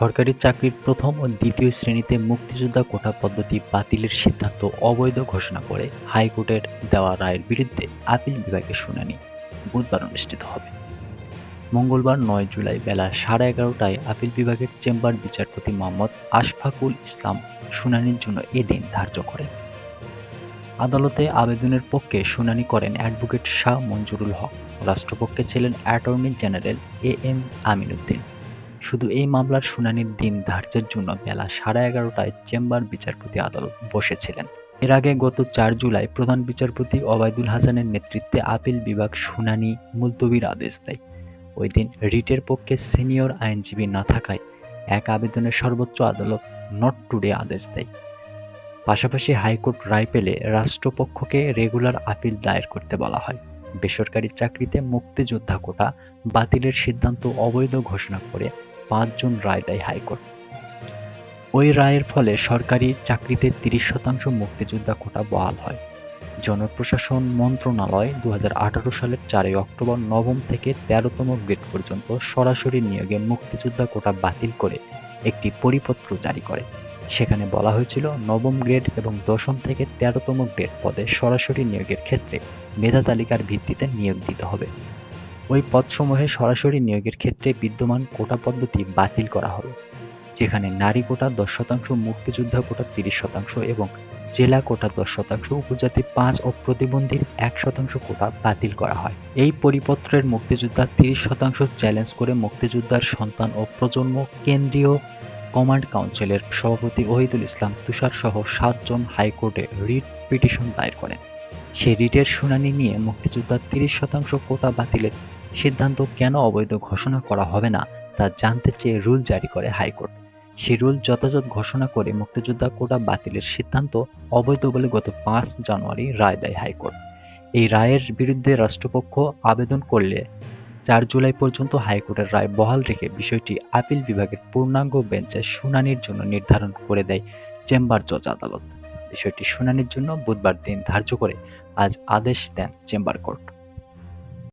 সরকারি চাকরির প্রথম ও দ্বিতীয় শ্রেণীতে মুক্তিযোদ্ধা কোটা পদ্ধতি বাতিলের সিদ্ধান্ত অবৈধ ঘোষণা করে হাইকোর্টের দেওয়া রায়ের বিরুদ্ধে আপিল বিভাগের শুনানি বুধবার অনুষ্ঠিত হবে। মঙ্গলবার ৯ জুলাই বেলা 11:30টায় আপিল বিভাগের চেম্বার বিচারপতি মোহাম্মদ আশফাকুল ইসলাম শুনানির জন্য এ দিন ধার্য করেন। আদালতে আবেদনের পক্ষে শুনানি করেন অ্যাডভোকেট শাহ মঞ্জুরুল হক। রাষ্ট্রপক্ষে ছিলেন অ্যাটর্নি জেনারেল এ.এম. আমিনউদ্দিন। শুধু এই মামলার শুনানির দিন ধার্যের জন্য বেলা 11:30টায় চেম্বার বিচারপতি আদালত বসেছিলেন। এর আগে গত ৪ জুলাই প্রধান বিচারপতি ওবায়দুল হাসানের নেতৃত্বে আপিল বিভাগ শুনানি মুলতবির আদেশ দেয়। ওই দিন রিটের পক্ষে সিনিয়র আইনজীবী না থাকায় এক আবেদনে সর্বোচ্চ আদালত নট টুডে আদেশ দেয়। পাশাপাশি হাইকোর্ট রায় পেলে রাষ্ট্রপক্ষকে রেগুলার আপিল দায়ের করতে বলা হয়। বেসরকারি চাকরিতে মুক্তিযোদ্ধা কোটা বাতিলের সিদ্ধান্ত অবৈধ ঘোষণা করে ৫ জুন রায় দেয় হাইকোর্ট। ওই রায়ের ফলে সরকারি চাকরিতে ৩০% মুক্তিযোদ্ধা কোটা বহাল হয়। জনপ্রশাসন মন্ত্রণালয় ২০১৮ সালের ৪ অক্টোবর নবম থেকে ১৩তম গ্রেড পর্যন্ত সরাসরি নিয়োগে মুক্তিযোদ্ধা কোটা বাতিল করে একটি পরিপত্র জারি করে। সেখানে বলা হয়েছিল, নবম গ্রেড এবং দশম থেকে ১৩তম গ্রেড পদে সরাসরি নিয়োগের ক্ষেত্রে মেধা তালিকার ভিত্তিতে নিয়োগ দিতে হবে। ওই পদসমূহে সরাসরি নিয়োগের ক্ষেত্রে বিদ্যমান কোটা পদ্ধতি বাতিল করা হবে, যেখানে নারী কোটা ১০%, মুক্তিযোদ্ধা কোটা ৩০% এবং জেলা কোটা ১০%, উপজাতি ৫ ও প্রতিবন্ধীর ১% কোটা বাতিল করা হয়। এই পরিপত্রের মুক্তিযোদ্ধা ৩০% চ্যালেঞ্জ করে মুক্তিযোদ্ধার সন্তান ও প্রজন্ম কেন্দ্রীয় কমান্ড কাউন্সিলের সভাপতি ওহিদুল ইসলাম তুষার সহ ৭ জন হাইকোর্টে রিট পিটিশন দায়ের করেন। সেই রিটের শুনানি নিয়ে মুক্তিযোদ্ধার ৩০% কোটা বাতিলের সিদ্ধান্ত কেন অবৈধ ঘোষণা করা হবে না তা জানতে চেয়ে রুল জারি করে হাইকোর্ট। সেই রুল যথাযথ ঘোষণা করে মুক্তিযোদ্ধা কোটা বাতিলের সিদ্ধান্ত অবৈধ বলে গত ৫ জানুয়ারি রায় দেয় হাইকোর্ট। এই রায়ের বিরুদ্ধে রাষ্ট্রপক্ষ আবেদন করলে ৪ জুলাই পর্যন্ত হাইকোর্টের রায় বহাল রেখে বিষয়টি আপিল বিভাগের পূর্ণাঙ্গ বেঞ্চে শুনানির জন্য নির্ধারণ করে দেয় চেম্বার জজ আদালত। বিষয়টি শুনানির জন্য বুধবার দিন ধার্য করে আজ আদেশ দেন চেম্বার কোর্ট।